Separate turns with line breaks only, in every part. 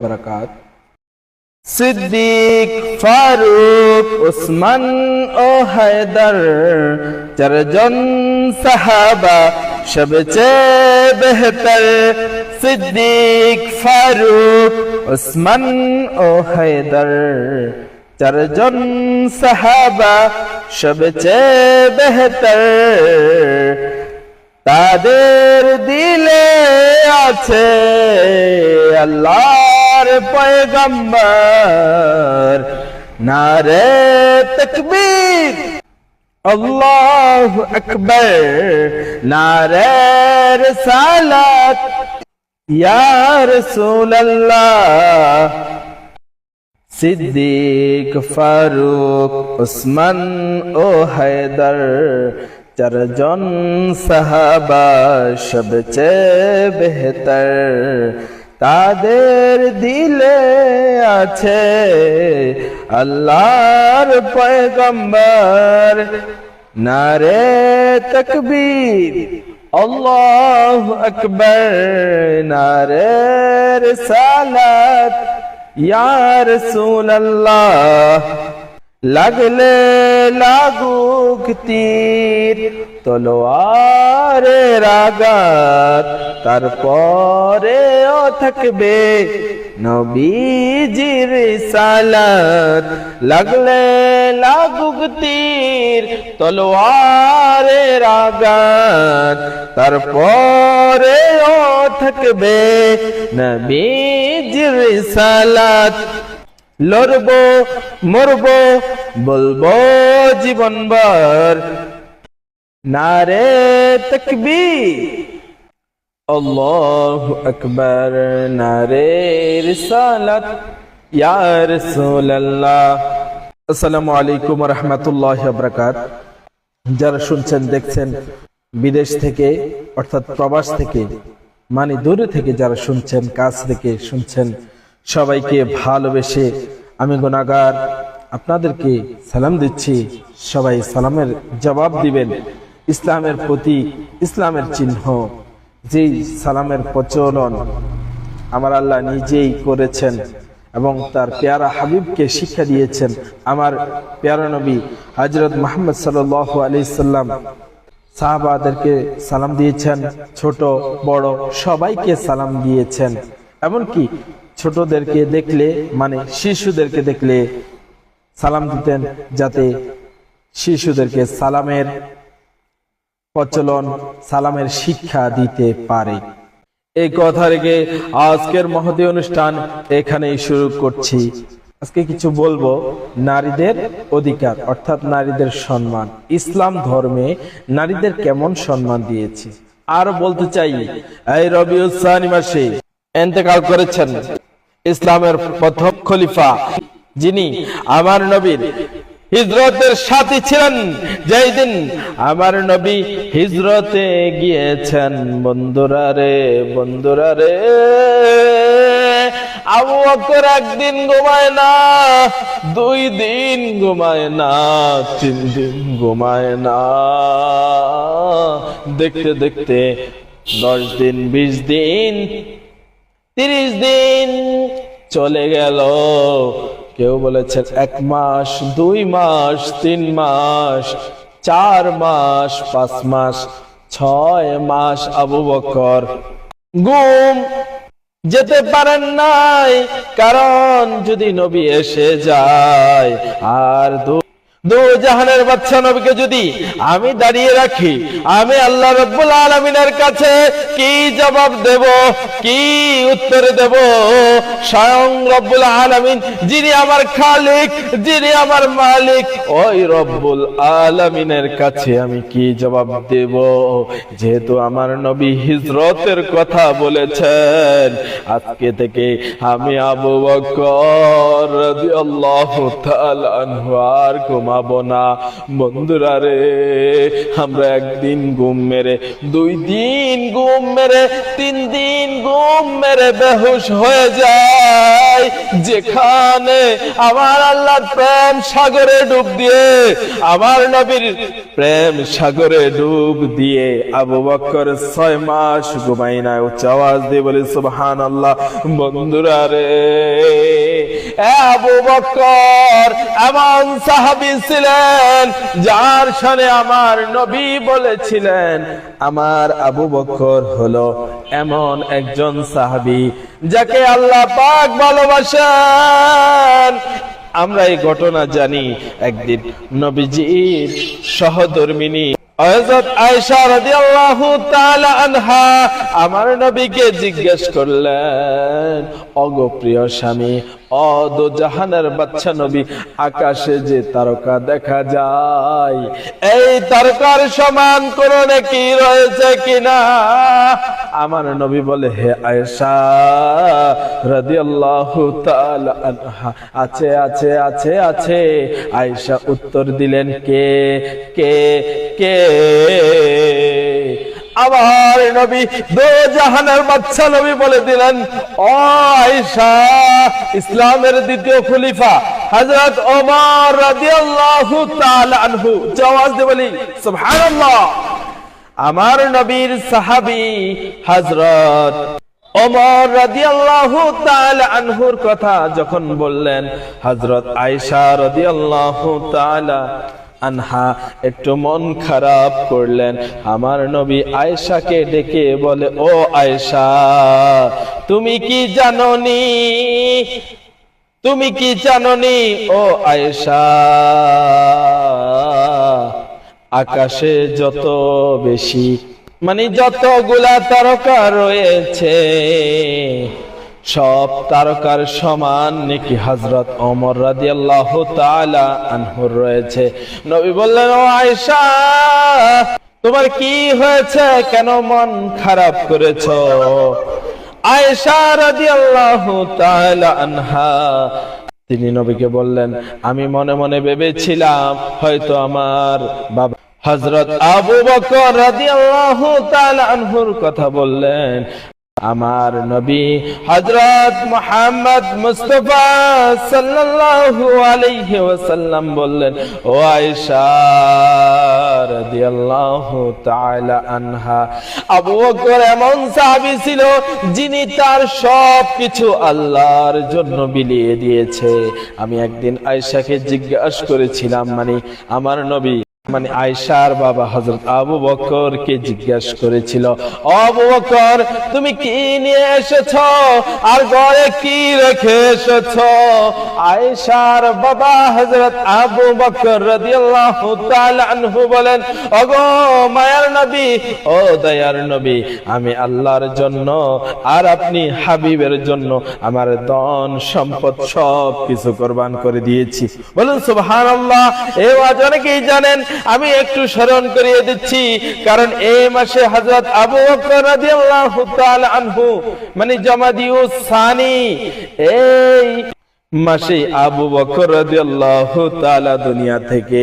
बरकात। सिद्दीक फारूक उस्मान ও হায়দার চারজন সাহাবা সবচেয়ে বেহতর। সিদ্দীক ফারুক উসমান ও হায়দার চারজন সাহাবা সবচেয়ে বেহতর। তাদের দিলে আছে আল্লাহর পয়গম্বর। নারে তাকবীর আল্লাহু আকবার, নারে রিসালাত ইয়া রাসূলুল্লাহ। সিদ্দীক ফারুক উসমান ও হায়দার চারজন সাহাবা সবচেয়ে বেহতর। তাদের দিলে আছে আল্লাহর পয়গম্বর। নারে তাকবীর আল্লাহু আকবার, নারে রিসালাত ইয়া রাসূলুল্লাহ। লাগলে লাগুক তীর তলোয়ারের আঘাত, তারপরেও থাকবে নবীজির রিসালাত। লাগলে লাগুক তীর তলোয়ারের আঘাত, তারপরেও থাকবে নবীজির রিসালাত। লড়বো মরবো বলবো জীবনভর। নারে তাকবীর আল্লাহু আকবার, নারে রিসালাত ইয়া রাসূলুল্লাহ। আসসালামু আলাইকুম ওয়া রাহমাতুল্লাহি ওয়া বারাকাতুহু। যারা শুনছেন দেখছেন বিদেশ থেকে অর্থাৎ প্রবাস থেকে, মানে দূরে থেকে যারা শুনছেন, কাছ থেকে শুনছেন, সবাইকে ভালোবেসে আমি গুনাহগার আপনাদেরকে সালাম দিচ্ছি। সবাই সালামের জবাব দিবেন। ইসলামের প্রতি, ইসলামের চিহ্ন, যেই সালামের প্রচলন আমার আল্লাহ নিজেই করেছেন এবং তার পেয়ারা হাবিবকে শিক্ষা দিয়েছেন। আমার পেয়ারা নবী হযরত মুহাম্মদ সাল্লাল্লাহু আলাইহি সাল্লাম সাহাবাদেরকে সালাম দিয়েছেন, ছোট বড় সবাইকে সালাম দিয়েছেন। এমনকি ছোটদেরকে দেখলে, মানে শিশুদেরকে দেখলে সালাম দিতেন, যাতে শিশুদেরকে সালামের প্রচলন, সালামের শিক্ষা দিতে পারে। এই কথা রেখে আজকের মহতী অনুষ্ঠান এখানেই শুরু করছি। আজকে কিছু বলবো নারীদের অধিকার অর্থাৎ নারীদের সম্মান। ইসলাম ধর্মে নারীদের কেমন সম্মান দিয়েছে। আর বলতে চাই, এই রবিউল সানি মাসে ইন্তেকাল করেছেন ইসলামের প্রথম খলিফা, যিনি আমার নবীর হিজরতের সাথী ছিলেন। যেই দিন আমার নবী হিজরতে গিয়েছেন, বন্ধুরা রে বন্ধুরা রে, আবু বকর একদিন ঘুমায় না, 2 দিন ঘুমায় না, 3 দিন ঘুমায় না। দেখতে দেখতে 10 দিন, 20 দিন, 30 দিন চলে গেল। কেউ বলেছেন 1 মাস, 2 মাস, 3 মাস, 4 মাস, 5 মাস, 6 মাস আবু বকর ঘুম যেতে পারেন নাই। কারণ যদি নবী এসে যায় আর দু জাহানের বাদশা নবীকে যদি আমি দাঁড়িয়ে রাখি, আমি আল্লাহ রাব্বুল আলামিনের কাছে কি জবাব দেব, কি উত্তর দেব? স্বয়ং রব্বুল আলামিন, যিনি আমার খালিক, যিনি আমার মালিক, ওই রব্বুল আলামিনের কাছে আমি কি জবাব দেব? যেহেতু আমার নবী হিজরতের কথা বলেছেন, আজকে থেকে আমি আবু বকর রাদিয়াল্লাহু তাআলা আনহু আর ঘুমাবো না। বন্ধুরা রে, আমরা একদিন ঘুম মেরে, 2 দিন ঘুম মেরে, 3 দিন ঘুম মেরে বেহুশ হয়ে যায়। যেখানে আমার আল্লাহর প্রেম সাগরে ডুব দিয়ে, আমার নবীর প্রেম সাগরে ডুব দিয়ে আবু বকর 6 মাস ঘুমাই না। উচ্চ আওয়াজ দিয়ে বলি সুবহানাল্লাহ। বন্ধুরা রে, আবু বকর এমন সাহাবী ছিলেন যার শানে আমার নবী বলেছিলেন, আমার আবু বকর হলো এমন একজন সাহাবী যাকে আল্লাহ পাক ভালোবাসেন। আমরা এই ঘটনা জানি। একদিন নবীজির সহধর্মিনী হযরত আয়েশা রাদিয়াল্লাহু তাআলা আনহা আমার নবীকে জিজ্ঞেস করলেন, ওগো প্রিয় স্বামী, ও দো জাহানের বাদশা নবী, আকাশে যে তারকা দেখা যায়, এই তারকার সমান কোন নেকি রয়েছে কিনা? আমার নবী বলে, হে আয়েশা রাদিয়াল্লাহু তাআলা আনহা, আছে আছে আছে আছে। আয়েশা উত্তর দিলেন, কে কে কে? আমার নবী দো জাহানের বাদশা নবী বলে দিলেন, ও আয়েশা, ইসলামের দ্বিতীয় খলিফা হযরত ওমর রাদিয়াল্লাহু তাআলা আনহু। আওয়াজ দিয়ে বলি সুবহানাল্লাহ। আমার নবীর সাহাবী হযরত ওমর রাদিয়াল্লাহু তাআলা আনহুর কথা যখন বললেন, হযরত আয়েশা রাদিয়াল্লাহু তাআলা আনহা একটু মন খারাপ করলেন। আমার নবী আয়েশাকে ডেকে বলে, ও আয়েশা, তুমি কি জানোনি, তুমি কি জানোনি ও আয়েশা, আকাশে যত বেশি যতগুলা তারকা রয়েছে, সব তারকার সমান নাকি হযরত ওমর রাদিয়াল্লাহু তাআলা আনহুর রয়েছে। নবী বললেন, ও আয়েশা, তোমার কি হয়েছে, কেন মন খারাপ করেছো? আয়েশা রাদিয়াল্লাহু তাআলা আনহা তিনি নবীকে বললেন, আমি মনে মনে ভেবেছিলাম হয়তো আমার বাবা হযরত আবু বকর রাদিয়াল্লাহু তাআলা আনহুর কথা বললেন। আমার নবী হযরত মুহাম্মদ মুস্তাফা সাল্লাল্লাহু আলাইহি ওয়াসাল্লাম বললেন, ও আয়েশা রাদিয়াল্লাহু তাআলা আনহা, আবু বকর এমন সাহাবী ছিল যিনি তার সবকিছু আল্লাহর জন্য বিলিয়ে দিয়েছে। আমি একদিন আয়েশাকে জিজ্ঞাসা করেছিলাম, আমার নবী আয়েশার বাবা হযরত আবু বকর কে জিজ্ঞাসা করেছিল, ও আবু বকর, তুমি কি নিয়ে এসেছো আর ঘরে কি রেখে এসেছো? আয়েশার বাবা হযরত আবু বকর রাদিয়াল্লাহু তাআলা আনহু বলেন, ওগো মায়ার নবী, ও দয়ার নবী, আমি আল্লাহর জন্য আর আপনি হাবিবের জন্য আমার ধন সম্পদ সব কিছু কুরবান করে দিয়েছি। বলুন সুবহানাল্লাহ। এই ওয়াজ অনেকেই জানেন, আমি একটু স্মরণ করিয়ে দিচ্ছি, কারণ এই মাসে হযরত আবু বকর রাদিয়াল্লাহু তাআলা আনহু জমাদিউস সানি, এই মাসে আবু বকর রাদিয়াল্লাহু তাআলা দুনিয়া থেকে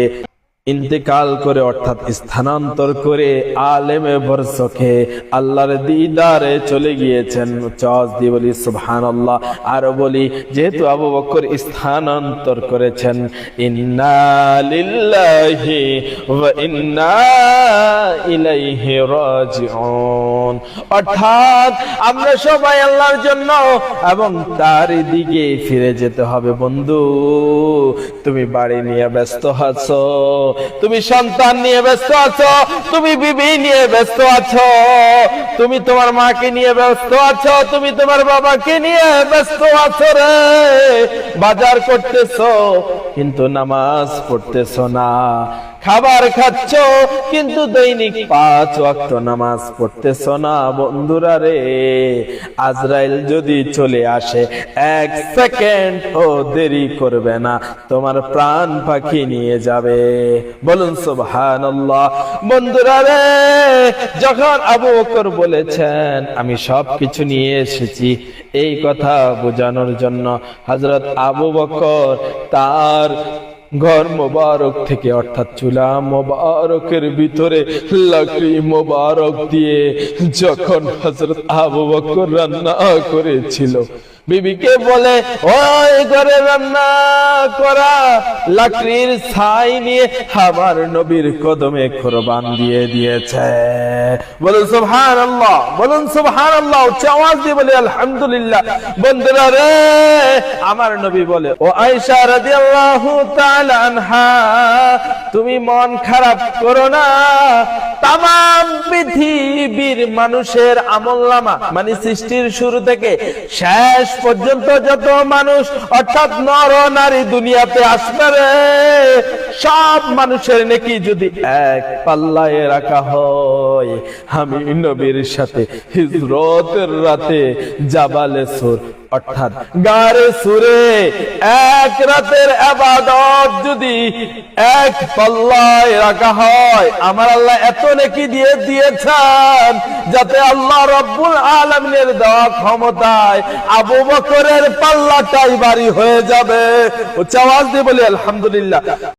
ইন্তেকাল করে, অর্থাৎ স্থানান্তর করে আলেমে বরসখে আল্লাহর দিদারে চলে গিয়েছেন। চাওয়াজ দিয়ে বলি সুবহানাল্লাহ। আর বলি, যেহেতু আবু বকর স্থানান্তর করেছেন, ইন্না লিল্লাহি ওয়া ইন্না ইলাইহি রাজিউন, অর্থাৎ আমরা সবাই আল্লাহর জন্য এবং তার দিকে ফিরে যেতে হবে। বন্ধু, তুমি বাড়ি নিয়ে ব্যস্ত আছো, তুমি সন্তান নিয়ে ব্যস্ত আছো, তুমি বিবি নিয়ে ব্যস্ত আছো, তুমি তোমার মাকে নিয়ে ব্যস্ত আছো, তুমি তোমার বাবাকে নিয়ে ব্যস্ত আছো রে। বাজার করতেছো কিন্তু নামাজ পড়তেছো না, খাবার খাচ্ছ কিন্তু দৈনিক 5 ওয়াক্ত নামাজ পড়তেছো না। বন্ধুরা রে, আজরাইল যদি চলে আসে 1 সেকেন্ড ও দেরি করবে না, তোমার প্রাণ পাখি নিয়ে যাবে। বলুন সুবহানাল্লাহ। বন্ধুরা রে, যখন আবু বকর বলেছেন আমি সবকিছু নিয়ে এসেছি, এই কথা বোঝানোর জন্য হযরত আবু বকর তার ঘর মোবারক থেকে, অর্থাৎ চুলা মোবারকের ভিতরে লাকড়ি মোবারক দিয়ে যখন হযরত আবু বকর রান্না করেছিল, বিবিকে বলে ওই ঘরে রান্না করা লাকড়ির ছাই নিয়ে আমার নবীর কদমে কোরবান দিয়ে দিয়েছে। বলুন সুবহানাল্লাহ, বলুন সুবহানাল্লাহ, উচ্চ আওয়াজ দিয়ে বলে আলহামদুলিল্লাহ। বন্ধুরা রে, আমার নবী বলে ও আয়েশা রাদিয়াল্লাহু তাআলা আনহা, তুমি মন খারাপ করো না। তামাম পৃথিবীর মানুষের আমলনামা, মানে সৃষ্টির শুরু থেকে শেষ পর্যন্ত যত মানুষ অর্থাৎ নর নারী দুনিয়াতে আসবে রে, সব মানুষের নেকি যদি এক পাল্লায় রাখা হয়, আমি নবীর সাথে হিজরতের রাতে জাবালে সুর অর্থাৎ গারে সুরে এক রাতের ইবাদত যদি এক পাল্লায় রাখা হয়, আমার আল্লাহ এত নেকি দিয়ে দিয়েছেন যাতে আল্লাহ রাব্বুল আলামিনের দেওয়া ক্ষমতায় আবু বকরের পাল্লাটাই ভারী হয়ে যাবে। ও আওয়াজ দিয়ে বলি আলহামদুলিল্লাহ।